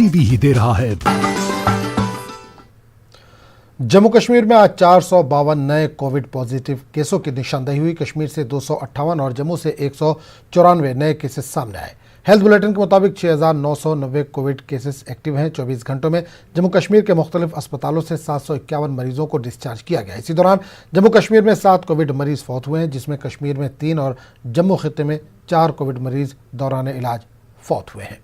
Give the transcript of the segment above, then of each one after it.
TV ही दे रहा है। जम्मू कश्मीर में आज 452 नए कोविड पॉजिटिव केसों की निशानदेही हुई। कश्मीर से 258 और जम्मू से 194 नए केसेस सामने आए। हेल्थ बुलेटिन के मुताबिक 6,990 कोविड केसेस एक्टिव हैं। 24 घंटों में जम्मू कश्मीर के मुख्तलिफ अस्पतालों से 751 मरीजों को डिस्चार्ज किया गया। इसी दौरान जम्मू कश्मीर में 7 कोविड मरीज फौत हुए हैं, जिसमें कश्मीर में 3 और जम्मू खित्ते में 4 कोविड मरीज दौरान इलाज फौत हुए हैं।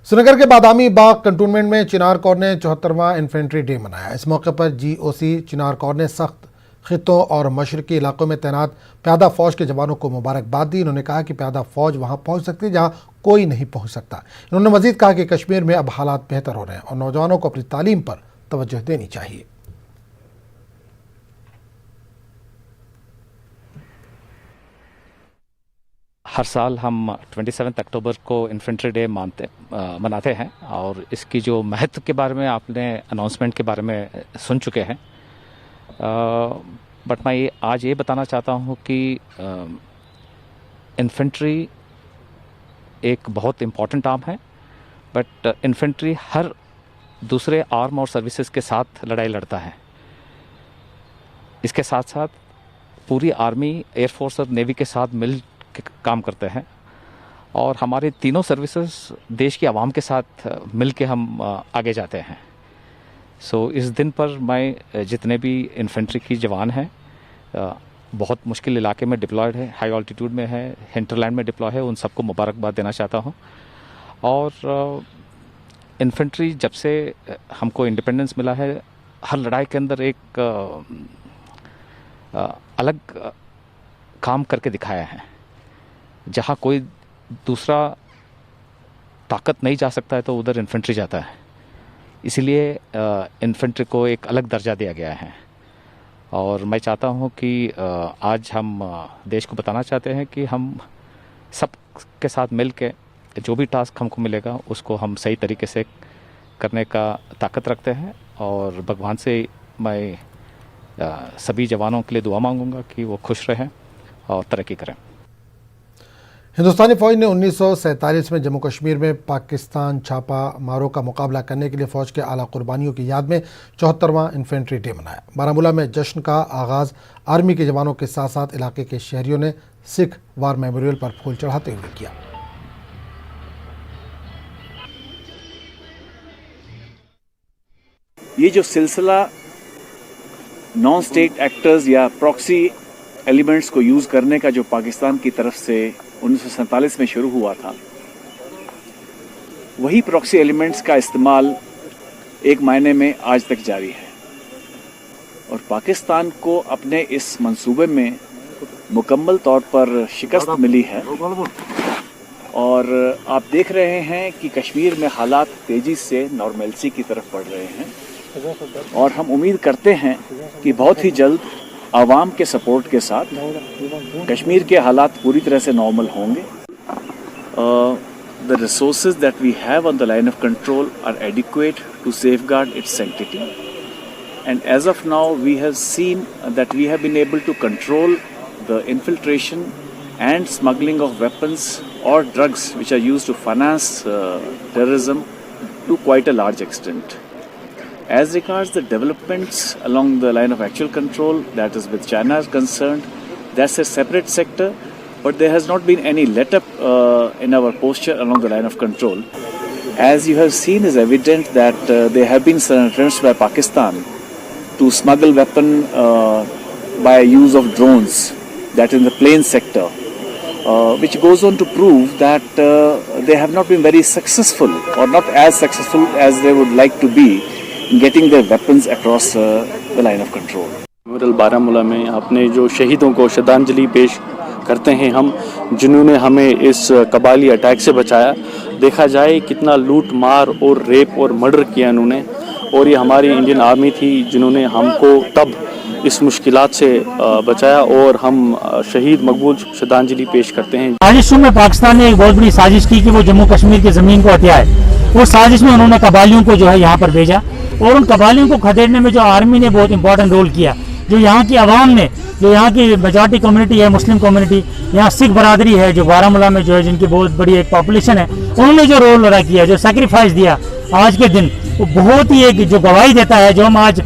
श्रीनगर के बादामी बाग कंटोनमेंट में चिनार कौर ने 74वां इन्फेंट्री डे मनाया। इस मौके पर GOC चिनार कौर ने सख्त खित्तों और मशरकी इलाकों में तैनात प्यादा फौज के जवानों को मुबारकबाद दी। इन्होंने कहा कि प्यादा फौज वहां पहुंच सकती है जहां कोई नहीं पहुंच सकता। इन्होंने मजीद कहा कि कश्मीर में अब हालात बेहतर हो रहे हैं और नौजवानों को अपनी तालीम पर तवज्जो देनी चाहिए। हर साल हम 27 अक्टूबर को इन्फेंट्री डे मनाते हैं और इसकी जो महत्व के बारे में आपने अनाउंसमेंट के बारे में सुन चुके हैं। बट मैं आज ये बताना चाहता हूँ कि इन्फेंट्री एक बहुत इम्पॉर्टेंट आर्म है, बट इन्फेंट्री हर दूसरे आर्म और सर्विसेज के साथ लड़ाई लड़ता है। इसके साथ साथ पूरी आर्मी, एयरफोर्स और नेवी के साथ मिल के काम करते हैं और हमारे तीनों सर्विसेज देश की आवाम के साथ मिल के हम आगे जाते हैं। इस दिन पर मैं जितने भी इन्फेंट्री की जवान हैं, बहुत मुश्किल इलाके में डिप्लॉयड है, हाई ऑल्टीट्यूड में है, हिंटरलैंड में डिप्लॉय है, उन सबको मुबारकबाद देना चाहता हूं। और इन्फेंट्री जब से हमको इंडिपेंडेंस मिला है, हर लड़ाई के अंदर एक अलग काम करके दिखाया है। जहां कोई दूसरा ताकत नहीं जा सकता है तो उधर इन्फेंट्री जाता है। इसीलिए इन्फेंट्री को एक अलग दर्जा दिया गया है और मैं चाहता हूं कि आज हम देश को बताना चाहते हैं कि हम सब के साथ मिल के जो भी टास्क हमको मिलेगा उसको हम सही तरीके से करने का ताकत रखते हैं। और भगवान से मैं सभी जवानों के लिए दुआ मांगूंगा कि वो खुश रहें और तरक्की करें। हिंदुस्तानी फौज ने 1947 में जम्मू कश्मीर में पाकिस्तान छापा मारों का मुकाबला करने के लिए फौज के आला कुर्बानियों की याद में 74वां इन्फेंट्री डे मनाया। बारामूला में जश्न का आगाज आर्मी के जवानों के साथ साथ इलाके के शहरियों ने सिख वार मेमोरियल पर फूल चढ़ाते हुए किया। ये जो सिलसिला नॉन स्टेट एक्टर्स या प्रॉक्सी एलिमेंट्स को यूज करने का जो पाकिस्तान की तरफ से 1947 में शुरू हुआ था, वही प्रॉक्सी एलिमेंट्स का इस्तेमाल एक मायने में आज तक जारी है और पाकिस्तान को अपने इस मंसूबे में मुकम्मल तौर पर शिकस्त मिली है। और आप देख रहे हैं कि कश्मीर में हालात तेजी से नॉर्मलसी की तरफ बढ़ रहे हैं और हम उम्मीद करते हैं कि बहुत ही जल्द आवाम के सपोर्ट के साथ कश्मीर के हालात पूरी तरह से नॉर्मल होंगे। The resources that we have on the line of control are adequate to safeguard its sanctity, and as of now we have seen that we have been able to control the infiltration and smuggling of weapons or drugs which are used to finance terrorism to quite a large extent. As regards the developments along the line of actual control, that is with China is concerned, that's a separate sector, but there has not been any let-up in our posture along the line of control. As you have seen, is evident that there have been some attempts by Pakistan to smuggle weapon by use of drones, that in the plain sector, which goes on to prove that they have not been very successful or not as successful as they would like to be getting their weapons across the line of control. Baramulla में अपने जो शहीदों को श्रद्धांजलि पेश करते हैं हम, जिन्होंने हमें इस कबाली अटैक से बचाया। देखा जाए कितना लूट मार और रेप और मर्डर किया इन्होंने, और ये हमारी इंडियन आर्मी थी जिन्होंने हमको तब इस मुश्किलात से बचाया और हम शहीद मकबूल श्रद्धांजलि पेश करते हैं। साजिशों में पाकिस्तान ने एक बहुत बड़ी साजिश की कि वो जम्मू कश्मीर की ज़मीन को हथियाए। वो साजिश में उन्होंने कबालियों को जो है यहाँ पर भेजा और उन कबालियों को खदेड़ने में जो आर्मी ने बहुत इंपॉर्टेंट रोल किया, जो यहाँ की आवाम ने, जो यहाँ की मेजॉरिटी कम्युनिटी है, मुस्लिम कम्युनिटी, यहाँ सिख बरादरी है जो बारामूला में जो है, जिनकी बहुत बड़ी एक पॉपुलेशन है, उन्होंने जो रोल अदा किया, जो सेक्रीफाइस दिया आज के दिन, वो बहुत ही एक जो गवाही देता है जो हम आज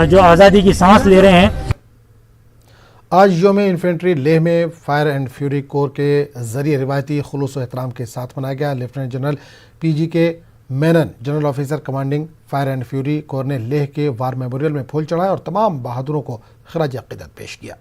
जो आज़ादी की सांस ले रहे हैं। आज योम इन्फेंट्री लेह में फायर एंड फ्यूरी कोर के जरिए रिवायती खुलूस और एहतराम के साथ मनाया गया। Lieutenant general PGK Menon, general officer commanding fire and fury core ने लेह के वार मेमोरियल में फूल चढ़ाए और तमाम बहादुरों को खराज अकीदत पेश किया।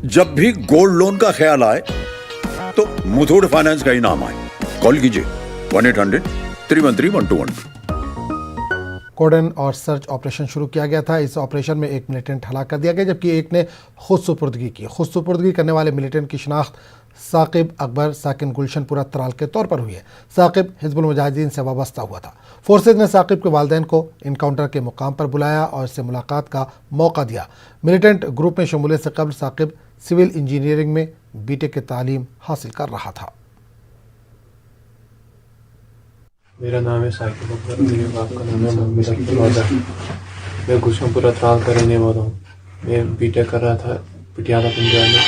जब भी गोल्ड लोन का ख्याल आए तो मुथूट फाइनेंस का ही नाम आए। कॉल कीजिए 1-800-313-1212। कोर्डन और सर्च ऑपरेशन शुरू किया गया था। इस ऑपरेशन में एक मिलिटेंट हलाक कर दिया गया जबकि एक ने खुद सुपुर्दगी की। खुद सुपुर्दगी करने वाले मिलिटेंट की शिनाख्त साकिब अकबर साकिन गुलशनपुरा त्राल के तौर पर हुई है। साकिब हिजबुल मुजाहिदीन से वाबस्ता हुआ था। फोर्सेज ने साकिब के वालिदैन को इनकाउंटर के मुकाम पर बुलाया और इससे मुलाकात का मौका दिया। मिलिटेंट ग्रुप में शमूलियत से कबल साकिब सिविल इंजीनियरिंग में BTech की तालीम हासिल कर रहा था। मेरा नाम है साकिब अकबर, मेरे बाप का नाम है मोहम्मद अब्दुल वादर। मैं गुलशनपुरा त्राल का रहने वाला हूँ। मैं BTech कर रहा था पटियाला पंजाब में,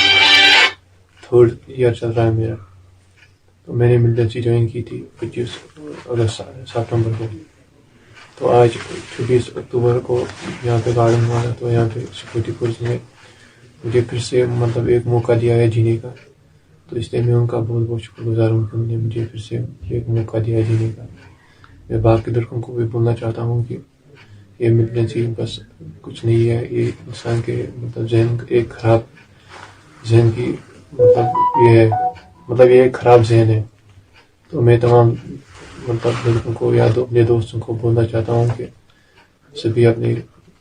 3rd ईयर चल रहा है मेरा। तो मैंने मिलिटेंसी ज्वाइन की थी 25 सितंबर को। तो आज 26 अक्टूबर को यहाँ पे गार्डन हुआ था, तो यहाँ पे सिक्योरिटी फोर्स ने मुझे फिर से मतलब एक मौका दिया है जीने का। तो इसलिए मैं उनका बहुत बहुत शुक्रगुजार हूँ कि उन्होंने मुझे फिर से एक मौका दिया जीने का। मैं बाकी लड़कों को भी बोलना चाहता हूँ कि ये मिलिटेंसी बस कुछ नहीं है, ये इंसान के मतलब जहन एक खराब जहन की मतलब ये एक खराब जहन है। तो मैं तमाम मतलब लड़कों को या अपने दोस्तों को बोलना चाहता हूँ कि सभी अपने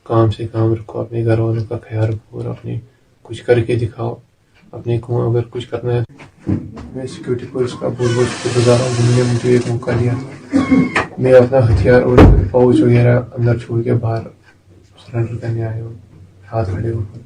काम से काम रखो, अपने घर वालों का ख्याल रखो और अपने कुछ करके दिखाओ अपने को अगर कुछ करना है। मैं सिक्योरिटी फोर्स का बहुत बहुत शुक्रगुजार हूँ जिन्होंने मुझे एक मौका दिया। मैं अपना हथियार और फौज वगैरह अंदर छोड़ के बाहर सरेंडर करने आया हूँ हाथ खड़े होकर।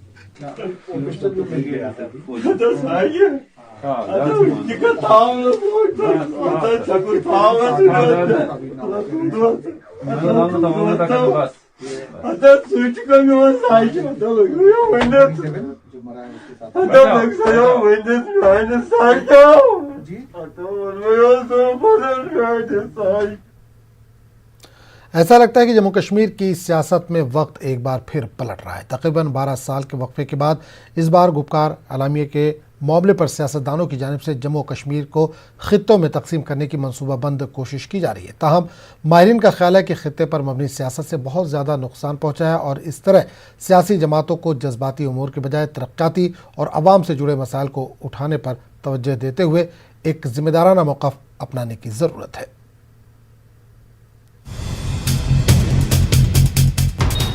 ऐसा लगता है कि जम्मू कश्मीर की सियासत में वक्त एक बार फिर पलट रहा है। तकरीबन 12 साल के वक्फे के बाद इस बार गुपकार आलमिया के मामले पर सियासतदानों की जानिब से जम्मू कश्मीर को खित्तों में तकसीम करने की मनसूबाबंद कोशिश की जा रही है। ताहम माहिरीन का ख्याल है कि खित्ते पर मबनी सियासत से बहुत ज़्यादा नुकसान पहुँचा है और इस तरह सियासी जमातों को जज्बाती उमूर के बजाय तरक्याती और आवाम से जुड़े मसाइल को उठाने पर तवज्जो देते हुए एक जिम्मेदाराना मौक़िफ़ अपनाने की ज़रूरत है।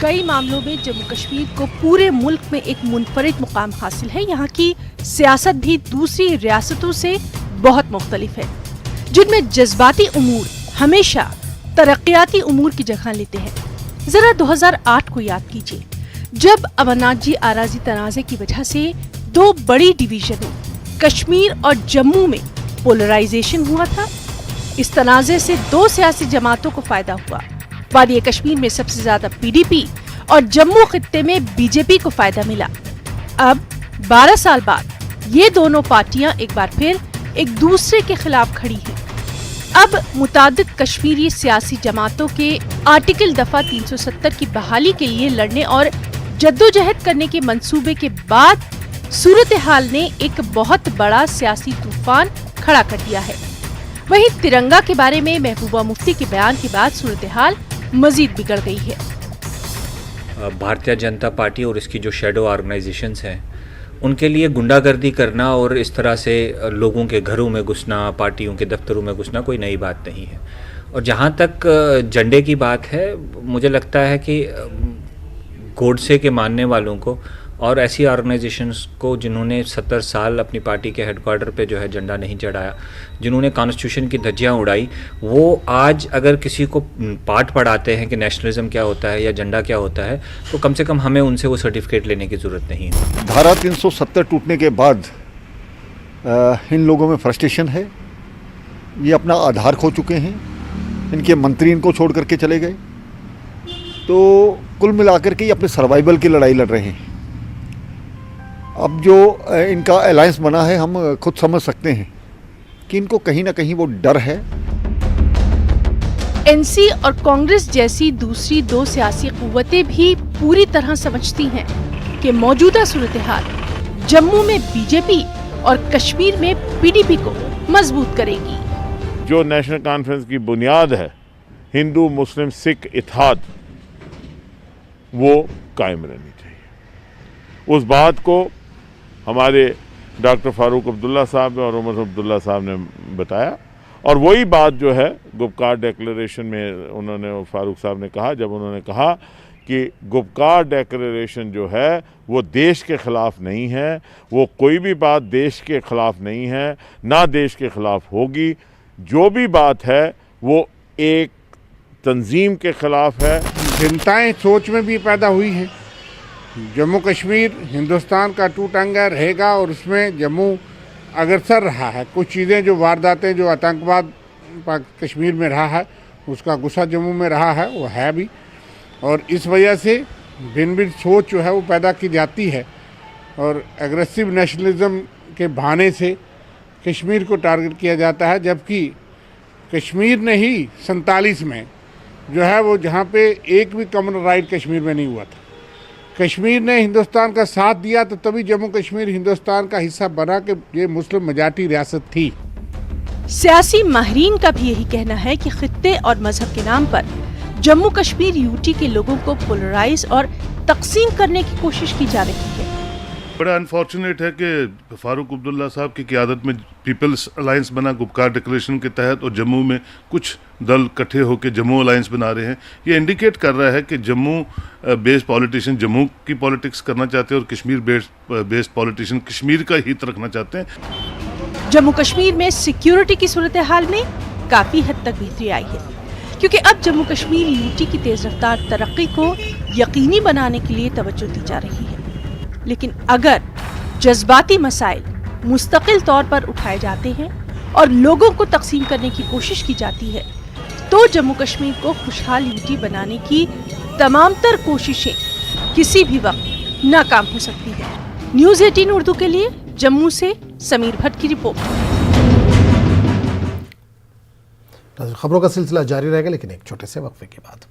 कई मामलों में जम्मू कश्मीर को पूरे मुल्क में एक मुनफरिद मुकाम हासिल है। यहाँ की सियासत भी दूसरी रियासतों से बहुत मुख्तलिफ है, जिनमें जज्बाती उमूर हमेशा तरक्याती उमूर की जगह लेते हैं। जरा 2008 को याद कीजिए, जब अमरनाथ जी आराजी तनाज़े की वजह से दो बड़ी डिवीजनों कश्मीर और जम्मू में पोलराइजेशन हुआ था। इस तनाज़े से दो सियासी जमातों को फायदा हुआ। वादी कश्मीर में सबसे ज्यादा PDP और जम्मू खित्ते में BJP को फायदा मिला। अब 12 साल बाद ये दोनों पार्टियां एक बार फिर एक दूसरे के खिलाफ खड़ी हैं। अब मुतादिद कश्मीरी सियासी जमातों के आर्टिकल दफा 370 की बहाली के लिए लड़ने और जद्दोजहद करने के मंसूबे के बाद सूरत हाल ने एक बहुत बड़ा सियासी तूफान खड़ा कर दिया है। वहीं तिरंगा के बारे में महबूबा मुफ्ती के बयान के बाद सूरत हाल मजीद बिगड़ गई है। भारतीय जनता पार्टी और इसकी जो शेडो ऑर्गेनाइजेशंस हैं उनके लिए गुंडागर्दी करना और इस तरह से लोगों के घरों में घुसना, पार्टियों के दफ्तरों में घुसना कोई नई बात नहीं है। और जहाँ तक झंडे की बात है, मुझे लगता है कि गोडसे के मानने वालों को और ऐसी ऑर्गेनाइजेशंस को जिन्होंने 70 साल अपनी पार्टी के हेडक्वार्टर पे जो है झंडा नहीं चढ़ाया, जिन्होंने कॉन्स्टिट्यूशन की धज्जियाँ उड़ाई, वो आज अगर किसी को पाठ पढ़ाते हैं कि नेशनलिज्म क्या होता है या झंडा क्या होता है, तो कम से कम हमें उनसे वो सर्टिफिकेट लेने की ज़रूरत नहीं है। धारा 370 टूटने के बाद इन लोगों में फ्रस्ट्रेशन है, ये अपना आधार खो चुके हैं, इनके मंत्री इनको छोड़ करके चले गए, तो कुल मिलाकर के ये अपने सर्वाइवल की लड़ाई लड़ रहे हैं। अब जो इनका अलायंस बना है, हम खुद समझ सकते हैं कि इनको कहीं ना कहीं वो डर है। एनसी और कांग्रेस जैसी दूसरी दो सियासी कुव्वतें भी पूरी तरह समझती हैं कि मौजूदा सूरत-ए-हाल जम्मू में बीजेपी और कश्मीर में पीडीपी को मजबूत करेगी। जो नेशनल कॉन्फ्रेंस की बुनियाद है, हिंदू मुस्लिम सिख इत्तेहाद, वो कायम रहनी चाहिए। उस बात को हमारे डॉक्टर फारूक अब्दुल्ला साहब और उमर अब्दुल्ला साहब ने बताया, और वही बात जो है गुपकार डिक्लेरेशन में उन्होंने, फारूक साहब ने कहा, जब उन्होंने कहा कि गुपकार डिक्लेरेशन जो है वो देश के ख़िलाफ़ नहीं है, वो कोई भी बात देश के ख़िलाफ़ नहीं है, ना देश के ख़िलाफ़ होगी, जो भी बात है वो एक तंजीम के ख़िलाफ़ है। चिंताएं सोच में भी पैदा हुई हैं। जम्मू कश्मीर हिंदुस्तान का टूटा अंगा रहेगा और उसमें जम्मू अग्रसर रहा है। कुछ चीज़ें जो वारदातें, जो आतंकवाद कश्मीर में रहा है, उसका गुस्सा जम्मू में रहा है, वो है भी, और इस वजह से भिन्न भिन्न सोच जो है वो पैदा की जाती है और एग्रेसिव नेशनलिज्म के बहाने से कश्मीर को टारगेट किया जाता है, जबकि कश्मीर ने ही 47 में जो है वो जहाँ पे एक भी कॉमन राइट कश्मीर में नहीं हुआ था। कश्मीर ने हिंदुस्तान का साथ दिया तो तभी जम्मू कश्मीर हिंदुस्तान का हिस्सा बना कि ये मुस्लिम मेजॉरिटी रियासत थी। सियासी माहिरीन का भी यही कहना है कि खित्ते और मजहब के नाम पर जम्मू कश्मीर यूटी के लोगों को पोलराइज और तकसीम करने की कोशिश की जा रही है। बड़ा अनफॉर्चुनेट है कि फारूक अब्दुल्ला साहब की क़ियादत में पीपल्स अलायंस बना गुपकार डिक्लेरेशन के तहत, और जम्मू में कुछ दल इकट्ठे होकर जम्मू अलायंस बना रहे हैं। ये इंडिकेट कर रहा है कि जम्मू बेस्ड पॉलिटिशियन जम्मू की पॉलिटिक्स करना चाहते हैं और कश्मीर बेस्ड पॉलिटिशियन कश्मीर का हित रखना चाहते हैं। जम्मू कश्मीर में सिक्योरिटी की सूरत हाल में काफी हद तक बेहतरी आई है, क्योंकि अब जम्मू कश्मीर यूटी की तेज रफ्तार तरक्की को यकीनी बनाने के लिए तवज्जो दी जा रही है। लेकिन अगर जज्बाती मसाइल मुस्तकिल तौर पर उठाए जाते हैं और लोगों को तकसीम करने की कोशिश की जाती है, तो जम्मू कश्मीर को खुशहाल यूटी बनाने की तमाम तर कोशिशें किसी भी वक्त नाकाम हो सकती है। न्यूज़ 18 उर्दू के लिए जम्मू से समीर भट्ट की रिपोर्ट। खबरों का सिलसिला जारी रहेगा, लेकिन एक छोटे से वक्फे के बाद।